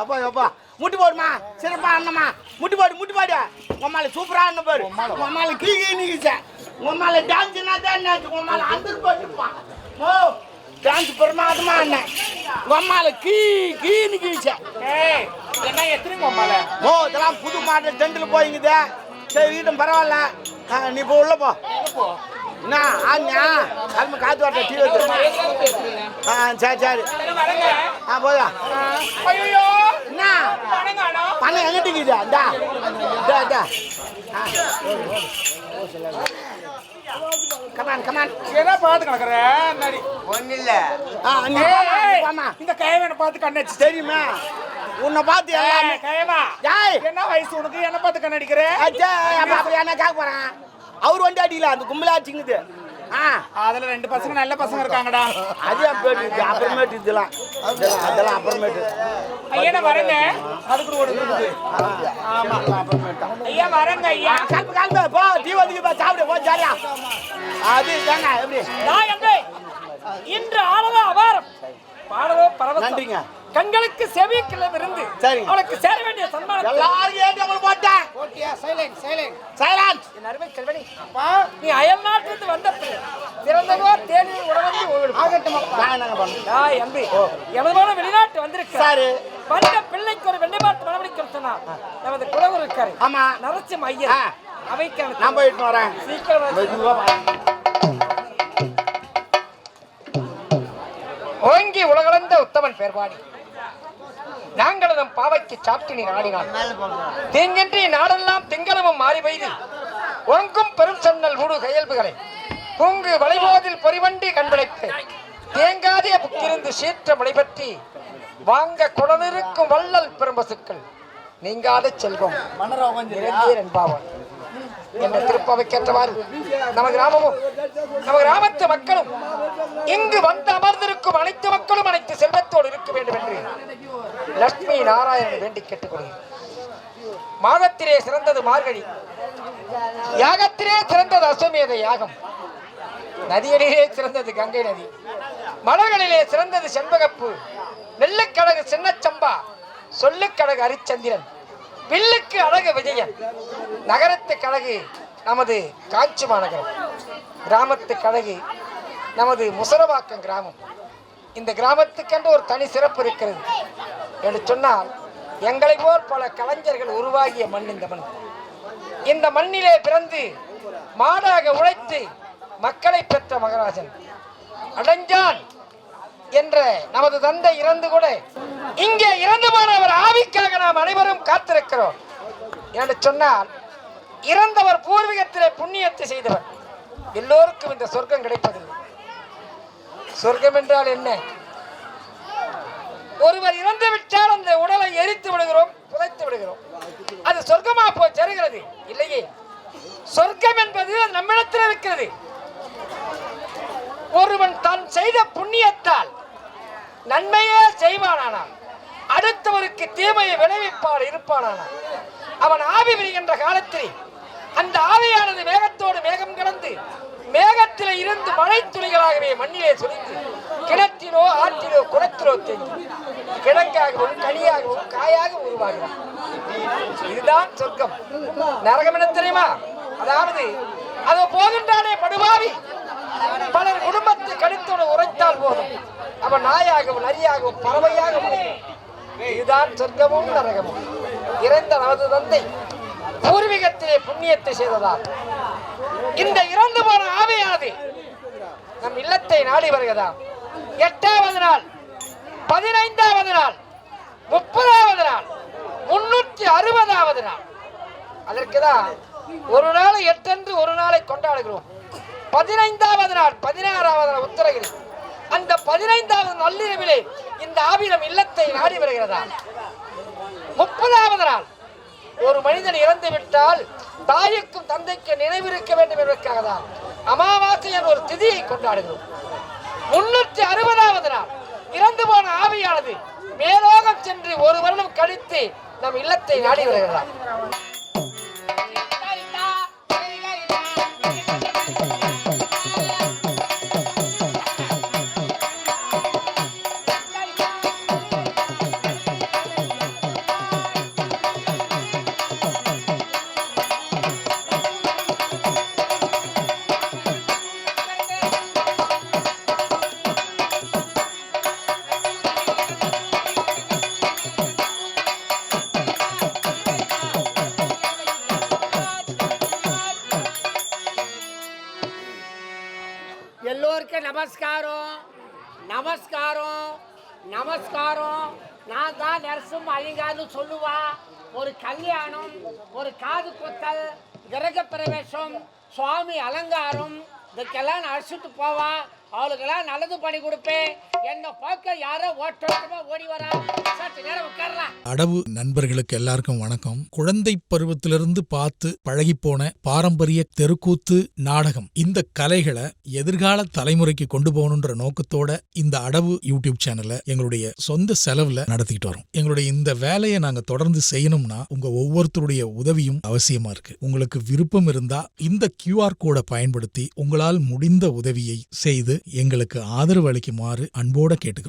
அப்பா அப்பா முட்டி போடுமா சிறப்பா அண்ணம்மா முட்டி போடு உம்மால சூப்பரா அண்ணன் பாரு உம்மால கீ நீச்ச உம்மால டான்ஸ்னா தான் உம்மால அந்த போட்டுப்பான் ஓ டான்ஸ் பிரமாதமா அண்ணன் உம்மால கீ நீச்ச என்ன எத்தனை உம்மால ஓ இதெல்லாம் புது மாடல் டெண்டில் போயிங்குது சரி வீட்டும் பரவாயில்ல நீ இப்போ உள்ள போ என்ன ஆஞ்சா கிளம்பி காத்து வாட்ட டீ வந்து சரி போதா என்ன பணம் எங்கிட்டுக்குது இந்தா கமான் என்ன பார்த்து கிடக்குற ஒன்னும் இல்ல இந்த கைவனை பார்த்து கண்ணடிச்சு தெரியுமா உன்னை பார்த்து எல்லாமே கைவா என்ன வயசு உனக்கு என்ன பார்த்து கண்ணடிக்கிற என்ன கேட்க போறேன் அவர் வண்டி அடிக்கல அந்த கும்பலா அடிச்சுங்குது அதுல 2 பசங்க நல்ல பசங்க இருக்காங்கடா அது அப்புறமேட்டு இதெல்லாம் அப்புறமேட்டு ஐயா வரங்க அதுக்கு ஓடுது ஆமா அப்புறமேட்டு ஐயா வரங்க ஐயா கால்ப போ டீ வந்து சாப்பிடு போ ஜாலியா அது தாங்க எப்படி நான் எங்க இன்று ஆளவா அபாரம் பாடவோ பரவ நன்றிங்க கண்களுக்கு செவிக்குள்ள இருந்து அவளுக்கு சேர வேண்டிய சன்மானம் எல்லாரும் ஏத்தி அவளை போட்டேன் போட்டியா சைலண்ட் என் அருமை செல்வனி அப்பா நீ அயல் நாட்டிலிருந்து வந்த பிறந்தவோ தேனில் உடனே ஆகட்டும் நாங்க பண்ணோம் எம்பி எவ்வளவு வெளிநாட்டு வந்திருக்கு சாரு வந்த பிள்ளைக்கு ஒரு வெள்ளைப்பாட்டு மனவடிக்க சொன்னார் நமது குலவர் இருக்காரு ஆமா நரசிம்ம ஐயர் அவைக்கான நான் போயிட்டு வரேன் சீக்கிரம் ஓங்கி உலகளந்த உத்தமன் பேர்வாடி நாங்கள் நம் பாவைக்கு சாப்பிட்டு நாடினான் தீங்கின்றி நாடெல்லாம் திங்களமும் மாறி பெய்து ஒங்கும் பெரும் சன்னல் மூடு கையல்புகளை பூங்கு வளைவோதில் பொறிவண்டி கண்பிழைத்து தேங்காதே புக்கிருந்து சீற்ற மலைபற்றி வாங்க குடனிருக்கும் வள்ளல் பெரும்பசுக்கள் நீங்காத செல்வம் என்பாவன் என்ற திருப்பாவைக்கேற்றவாறு நம்ம கிராமமும் நம்ம கிராமத்து மக்களும் இங்கு வந்து அமர்ந்திருக்கும் அனைத்து மக்களும் அனைத்து செல்வத்தோடு இருக்க வேண்டும் என்று லட்சுமி நாராயணன் வேண்டி கேட்டுக்கொள்கிறேன். மாதத்திலே சிறந்தது மார்கழி, யாகத்திலே சிறந்தது அஸ்வமேத யாகம், நதியிலே சிறந்தது கங்கை நதி, மலர்களிலே சிறந்தது செண்பகப்பு, நெல்லுக்கழகு சின்னச்சம்பா, சொல்லுக்கழகு அரிச்சந்திரன், வில்லுக்கு அழகு விஜயன், நகரத்து கழகு நமது காஞ்சி மாநகரம், கிராமத்து கழகு நமது முசரவாக்கம் கிராமம். இந்த கிராமத்துக்கென்று ஒரு தனி சிறப்பு இருக்கிறது என்று சொன்னால், எங்களை போல் பல கலைஞர்கள் உருவாகிய மண் இந்த மண். இந்த மண்ணிலே பிறந்து மாடாக உழைத்து மக்களை பெற்ற மகராஜன் அடைஞ்சான் என்ற நமது தந்தை இறந்து கூட இங்கே இறந்து போன அவர் ஆவிக்காக நாம் அனைவரும் காத்திருக்கிறோம் என்று சொன்னால், இறந்தவர் பூர்வீகத்திலே புண்ணியத்தை செய்தவர். எல்லோருக்கும் இந்த சொர்க்கம் கிடைப்பதில்லை. சொர்க்கம் என்றால் என்ன? ஒருவர் இறந்து விட்டால் அந்த உடலை எரித்து விடுகிறோம், புதைத்து விடுகிறோம். அது சொர்க்கமா போய் சேருகிறது? இல்லையே. சொர்க்கம் என்பது நம்மிடத்தில் இருக்கிறது. ஒருவன் தான் செய்த புண்ணியத்தால் நன்மையே செய்வானானால், அடுத்தவருக்கு தீமையை விளைவிப்பால் இருப்பானானால், அவன் ஆவி விரிகின்ற காலத்தில் அந்த ஆவியானது மேகத்தோடு மேகம் கடந்து மேகத்திலே இருந்து மழை துளிகளாகவே மண்ணிலே சுரிந்து கிணற்றிலோ ஆற்றிலோ குளத்திலோ தேங்கி கிழங்காகவும் கனியாகவும் காயாக உருவாகிறான். இதுதான் சொர்க்கம். நரகம் என்ன தெரியுமா? அதாவது அது போகின்றானே படுபாவி, பலர் குடும்பத்தை கடித்தோடு உரைத்தால் போதும் அவன் நாயாகவும் நரியாகவும் பறவையாகவும். இதுதான் சொர்க்கமும் நரகமும். இறந்த நமது தந்தை பூர்வீகத்திலே புண்ணியத்தை செய்ததால் இந்த இறந்து போன ஆவியானது நம் இல்லத்தை நாடி வருகிறதாம். 8வது நாள், 15வது நாள், 30வது நாள், 360வது நாள். அதற்குதான் ஒரு நாள் 8 என்று ஒரு நாளை கொண்டாடுகிறோம். 15வது நாள், 16வது நாள் உத்தரகிரி. அந்த 15வது நள்ளிரவிலே இந்த ஆவினம் இல்லத்தை நாடி வருகிறதா. 30வது நாள் ஒரு மனிதன் இறந்து விட்டால் தாய்க்கும் தந்தைக்கு நினைவிருக்க வேண்டும் என்பதற்காக தான் அமாவாசை என்ற ஒரு திதியை கொண்டாடுகிறோம். 360வது நாள் இறந்து போன ஆவியானது மேலோகம் சென்று ஒரு வருடம் கழித்து நம் இல்லத்தை நாடி வருகிறதா. நமஸ்காரம் நமஸ்காரம் நமஸ்காரம். நான் தான் நரசிம்ம ஐயங்கார்னு சொல்லுவா. ஒரு கல்யாணம், ஒரு காது குத்தல், கிரக பிரவேசம், சுவாமி அலங்காரம், இதுக்கெல்லாம் நான் அழைச்சிட்டு போவா. அவளுக்கெல்லாம் நல்லது பண்ணி கொடுப்பேன். என்ன பார்க்க யாரோ ஓட்டமா ஓடி வரா. சற்று நேரம் உட்காரலாம். அடவு நண்பர்களுக்கு எல்லாருக்கும் வணக்கம். குழந்தை பருவத்திலிருந்து பார்த்து பழகி போன பாரம்பரிய தெருக்கூத்து நாடகம், இந்த கலைகளை எதிர்கால தலைமுறைக்கு கொண்டு போகணுன்ற நோக்கத்தோட இந்த அடவு யூடியூப் சேனலை எங்களுடைய சொந்த செலவுல நடத்திக்கிட்டு வரோம். எங்களுடைய இந்த வேலையை நாங்க தொடர்ந்து செய்யணும்னா உங்க ஒவ்வொருத்தருடைய உதவியும் அவசியமா இருக்கு. உங்களுக்கு விருப்பம் இருந்தா இந்த QR கோடை பயன்படுத்தி உங்களால் முடிந்த உதவியை செய்து எங்களுக்கு ஆதரவு அளிக்குமாறு அன்போட கேட்டுக்கிறோம்.